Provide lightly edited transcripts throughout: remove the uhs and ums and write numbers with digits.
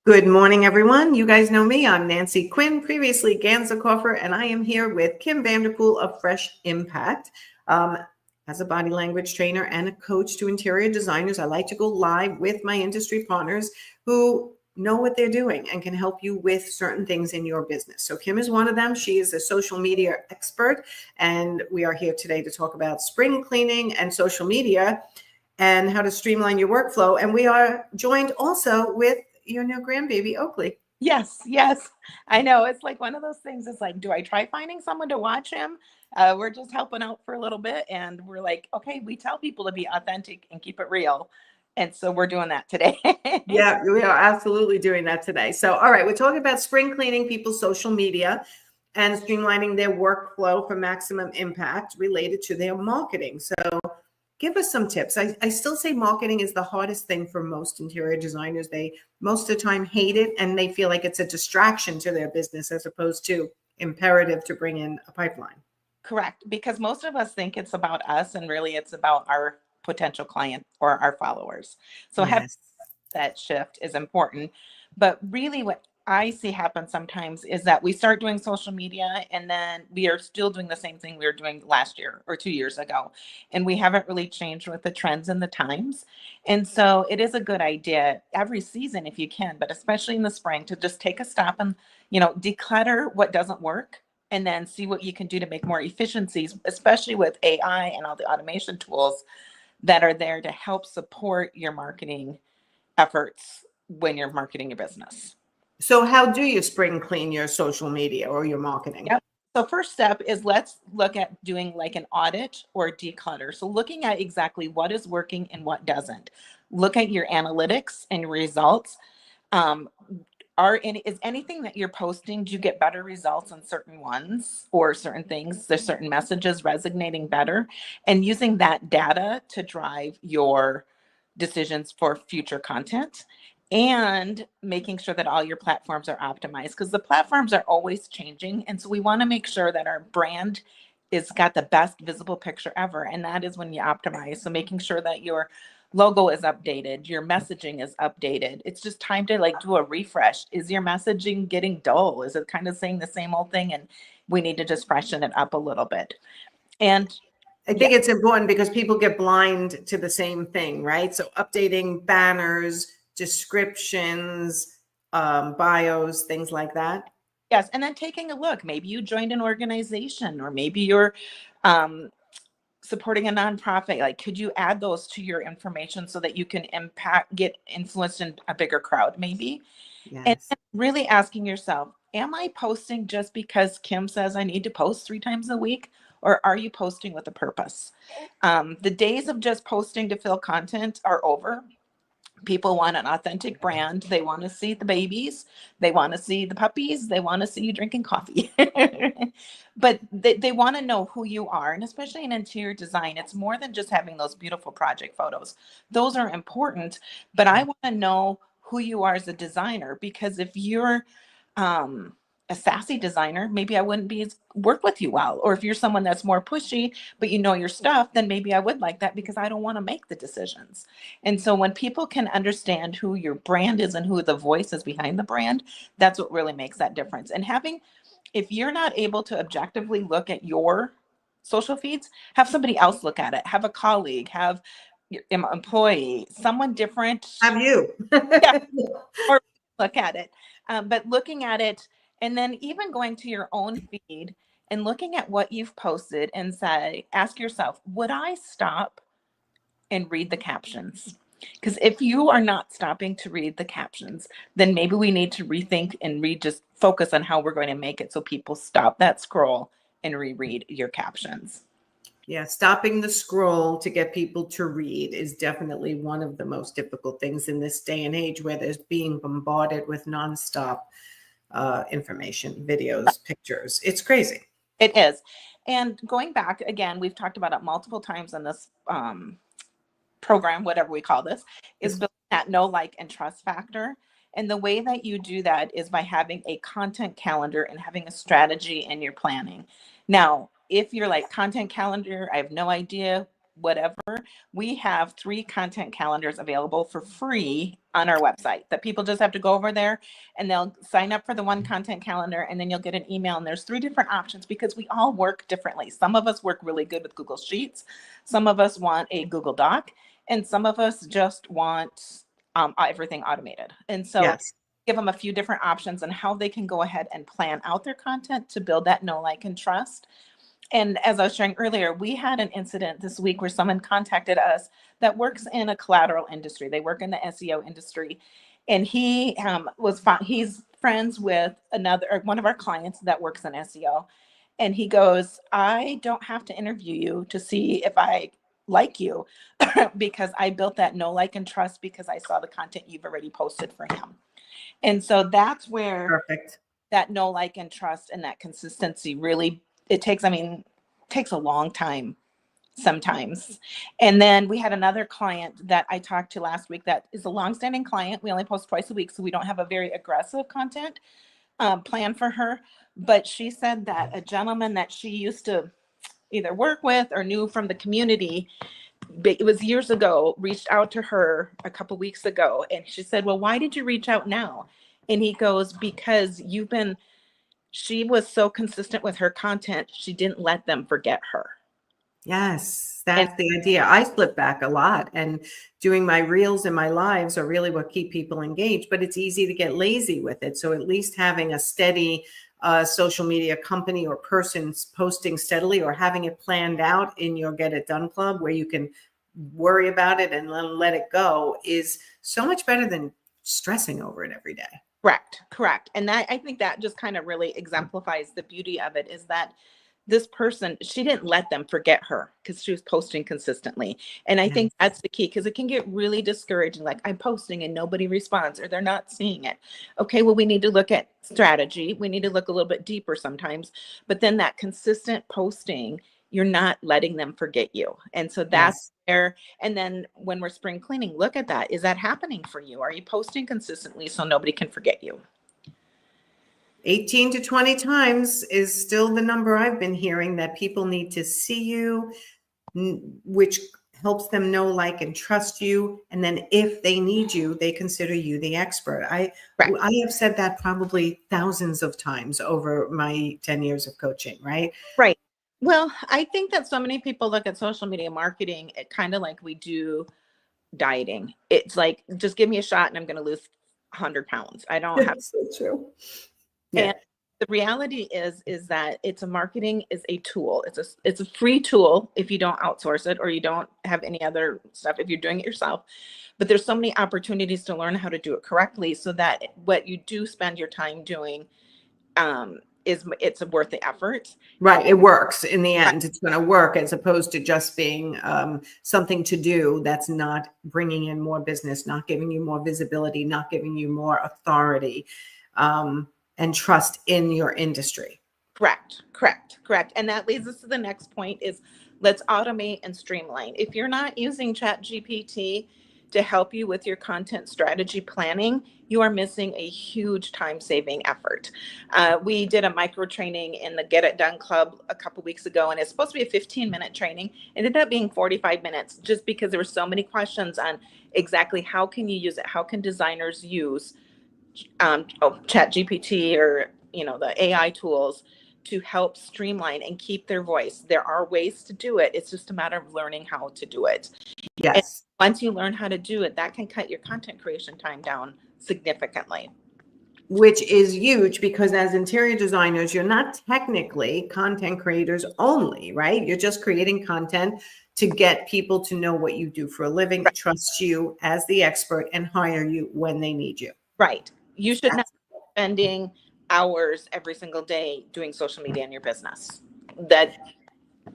Good morning, everyone. You guys know me. I'm Nancy Quinn, previously Ganzakoffer, and I am here with Kim Vanderpool of Fresh Impact. As a body language trainer and a coach to interior designers, I like to go live with my industry partners who know what they're doing and can help you with certain things in your business. So Kim is one of them. She is a social media expert, and we are here today to talk about spring cleaning and social media and how to streamline your workflow. And we are joined also with your new grandbaby, Oakley. Yes. I know. It's like one of those things. It's like, do I try finding someone to watch him? We're just helping out for a little bit. And we're like, okay, we tell people to be authentic and keep it real. And so we're doing that today. Yeah, we are absolutely doing that today. So, all right, we're talking about spring cleaning people's social media and streamlining their workflow for maximum impact related to their marketing. So give us some tips. I still say marketing is the hardest thing for most interior designers. They most of the time hate it and they feel like it's a distraction to their business as opposed to imperative to bring in a pipeline. Correct. Because most of us think it's about us and really it's about our potential client or our followers. So having Yes. that shift is important. But really what I see happen sometimes is that we start doing social media and then we are still doing the same thing we were doing last year or 2 years ago. And we haven't really changed with the trends and the times. And so it is a good idea every season if you can, but especially in the spring to just take a stop and, declutter what doesn't work and then see what you can do to make more efficiencies, especially with AI and all the automation tools that are there to help support your marketing efforts when you're marketing your business. So how do you spring clean your social media or your marketing? Yep. So first step is let's look at doing like an audit or declutter. So looking at exactly what is working and what doesn't. Look at your analytics and your results. Um, is anything that you're posting, do you get better results on certain ones or certain things? There's certain messages resonating better, and using that data to drive your decisions for future content and making sure that all your platforms are optimized because the platforms are always changing. And so we want to make sure that our brand is got the best visible picture ever. And that is when you optimize. So making sure that your logo is updated, your messaging is updated. It's just time to like do a refresh. Is your messaging getting dull? Is it kind of saying the same old thing? And we need to just freshen it up a little bit. And I think it's important because people get blind to the same thing, right? So updating banners, descriptions, bios, things like that. yes, and then taking a look. Maybe you joined an organization or maybe you're supporting a nonprofit. Like, could you add those to your information so that you can get influenced in a bigger crowd maybe? And Yes. really asking yourself, am I posting just because Kim says I need to post 3 times a week? Or are you posting with a purpose? The days of just posting to fill content are over. People want an authentic brand. They want to see the babies. They want to see the puppies. They want to see you drinking coffee. But they want to know who you are. And especially in interior design, it's more than just having those beautiful project photos. Those are important. But I want to know who you are as a designer, because if you're a sassy designer, maybe I wouldn't work with you well. Or if you're someone that's more pushy, but you know your stuff, then maybe I would like that because I don't want to make the decisions. And so when people can understand who your brand is and who the voice is behind the brand, that's what really makes that difference. And if you're not able to objectively look at your social feeds, have somebody else look at it, have a colleague, have your employee, someone different. Have you? Yeah, or look at it. But looking at it and then even going to your own feed and looking at what you've posted and ask yourself, would I stop and read the captions? Because if you are not stopping to read the captions, then maybe we need to rethink and just focus on how we're going to make it so people stop that scroll and reread your captions. Yeah, stopping the scroll to get people to read is definitely one of the most difficult things in this day and age where there's being bombarded with nonstop information, videos, pictures. It's crazy. It is. And going back, again, we've talked about it multiple times in this program, whatever we call this, is building that know, like, and trust factor. And the way that you do that is by having a content calendar and having a strategy in your planning. Now, if you're like content calendar, I have no idea whatever, we have 3 content calendars available for free on our website that people just have to go over there and they'll sign up for the one content calendar, and then you'll get an email, and there's 3 different options because we all work differently. Some of us work really good with Google Sheets. Some of us want a Google Doc, and some of us just want everything automated. And so Yes. give them a few different options on how they can go ahead and plan out their content to build that know, like, and trust. And as I was sharing earlier, we had an incident this week where someone contacted us that works in a collateral industry. They work in the SEO industry, and he's friends with one of our clients that works in SEO. And he goes, I don't have to interview you to see if I like you because I built that know, like, and trust because I saw the content you've already posted for him. And so that's where Perfect. that know, like, and trust and that consistency really, it takes a long time sometimes. And then we had another client that I talked to last week that is a longstanding client. We only post twice a week, so we don't have a very aggressive content plan for her. But she said that a gentleman that she used to either work with or knew from the community, it was years ago, reached out to her a couple weeks ago. And she said, well, why did you reach out now? And he goes, because she was so consistent with her content, she didn't let them forget her. Yes, that's the idea. I slip back a lot, and doing my reels and my lives are really what keep people engaged, but it's easy to get lazy with it. So at least having a steady social media company or person posting steadily, or having it planned out in your Get It Done Club where you can worry about it and then let it go, is so much better than stressing over it every day. Correct. And that, I think that just kind of really exemplifies the beauty of it, is that this person, she didn't let them forget her because she was posting consistently. And I think that's the key, because it can get really discouraging. Like, I'm posting and nobody responds, or they're not seeing it. Okay, well, we need to look at strategy. We need to look a little bit deeper sometimes. But then that consistent posting, you're not letting them forget you. And so that's there. And then when we're spring cleaning, look at that. Is that happening for you? Are you posting consistently so nobody can forget you? 18 to 20 times is still the number I've been hearing, that people need to see you, which helps them know, like, and trust you. And then if they need you, they consider you the expert. I have said that probably thousands of times over my 10 years of coaching, right? Right. Well, I think that so many people look at social media marketing kind of like we do dieting. It's like, just give me a shot and I'm going to lose 100 pounds. I don't have. That's so true. Yeah. And the reality is that marketing is a tool. It's a free tool if you don't outsource it or you don't have any other stuff, if you're doing it yourself. But there's so many opportunities to learn how to do it correctly, so that what you do spend your time doing it's worth the effort. Right. It works in the end. It's going to work, as opposed to just being something to do that's not bringing in more business, not giving you more visibility, not giving you more authority and trust in your industry. Correct. And that leads us to the next point, is let's automate and streamline. If you're not using ChatGPT to help you with your content strategy planning, you are missing a huge time-saving effort. We did a micro training in the Get It Done Club a couple weeks ago, and it's supposed to be a 15-minute training. It ended up being 45 minutes, just because there were so many questions on exactly how can you use it, how can designers use ChatGPT or the AI tools to help streamline and keep their voice. There are ways to do it. It's just a matter of learning how to do it. Yes. And once you learn how to do it, that can cut your content creation time down significantly. Which is huge, because as interior designers, you're not technically content creators only, right? You're just creating content to get people to know what you do for a living, trust you as the expert, and hire you when they need you. Right. You should not be spending hours every single day doing social media in your business. That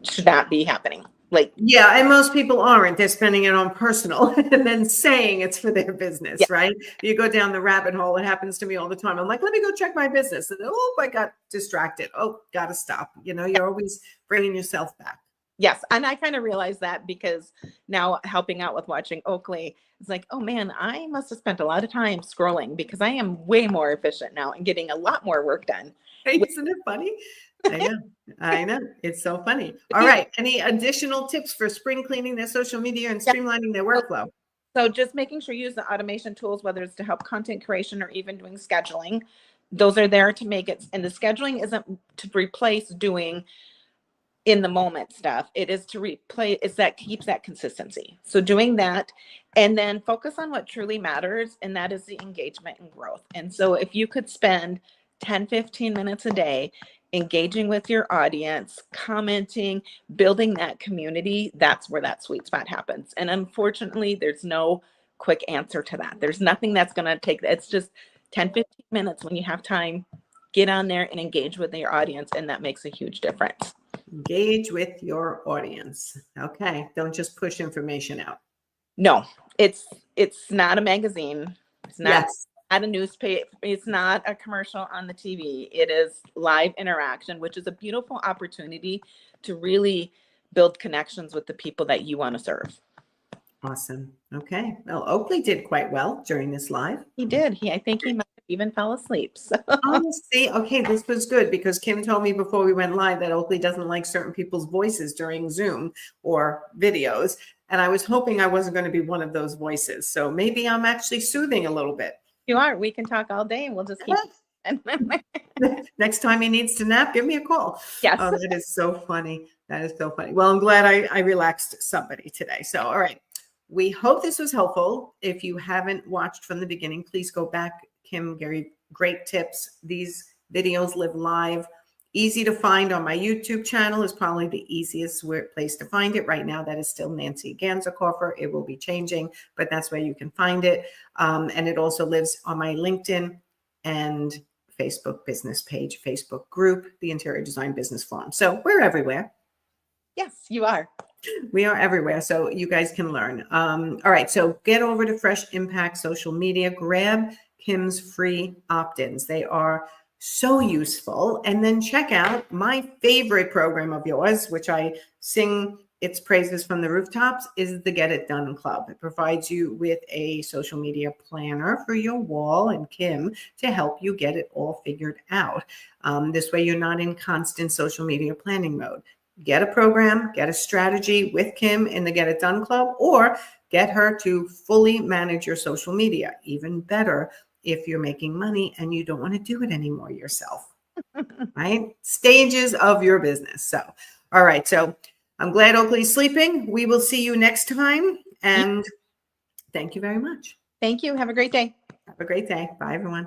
should not be happening. And most people aren't. They're spending it on personal and then saying it's for their business, right? You go down the rabbit hole. It happens to me all the time. I'm like, let me go check my business. And I got distracted. Got to stop. You're always bringing yourself back. Yes. And I kind of realized that, because now helping out with watching Oakley, it's like, oh man, I must have spent a lot of time scrolling, because I am way more efficient now and getting a lot more work done. Isn't it funny? I know. I know. It's so funny. All right. Any additional tips for spring cleaning their social media and Yeah. streamlining their workflow? So just making sure you use the automation tools, whether it's to help content creation or even doing scheduling. Those are there to make it, and the scheduling isn't to replace doing in the moment stuff. It is to replay, it's that keeps that consistency. So doing that, and then focus on what truly matters, and that is the engagement and growth. And so if you could spend 10-15 minutes a day engaging with your audience, commenting, building that community, that's where that sweet spot happens. And unfortunately, there's no quick answer to that. There's nothing that's going to take, it's just 10-15 minutes when you have time. Get on there and engage with your audience, and that makes a huge difference. Engage with your audience. Okay. Don't just push information out. No, it's not a magazine. It's not, Yes. not a newspaper. It's not a commercial on the TV. It is live interaction, which is a beautiful opportunity to really build connections with the people that you want to serve. Awesome. Okay. Well, Oakley did quite well during this live. He did. I think he might have even fell asleep. So. Oh, see, okay, this was good because Kim told me before we went live that Oakley doesn't like certain people's voices during Zoom or videos. And I was hoping I wasn't going to be one of those voices. So maybe I'm actually soothing a little bit. You are. We can talk all day and we'll just keep. Next time he needs to nap, give me a call. Yes. Oh, that is so funny. That is so funny. Well, I'm glad I relaxed somebody today. So, all right. We hope this was helpful. If you haven't watched from the beginning, please go back. Kim gave great tips. These videos live live. Easy to find on my YouTube channel is probably the easiest place to find it right now. That is still Nancy Ganzakoffer. It will be changing, but that's where you can find it. And it also lives on my LinkedIn and Facebook business page, Facebook group, the Interior Design Business Forum. So we're everywhere. Yes, you are. We are everywhere, so you guys can learn. All right, so get over to Fresh Impact social media, grab Kim's free opt-ins. They are so useful. And then check out my favorite program of yours, which I sing its praises from the rooftops, is the Get It Done Club. It provides you with a social media planner for your wall and Kim to help you get it all figured out. This way you're not in constant social media planning mode. Get a program, get a strategy with Kim in the Get It Done Club, or get her to fully manage your social media. Even better if you're making money and you don't want to do it anymore yourself, right? Stages of your business. So, all right. So I'm glad Oakley's sleeping. We will see you next time. And thank you very much. Thank you. Have a great day. Have a great day. Bye, everyone.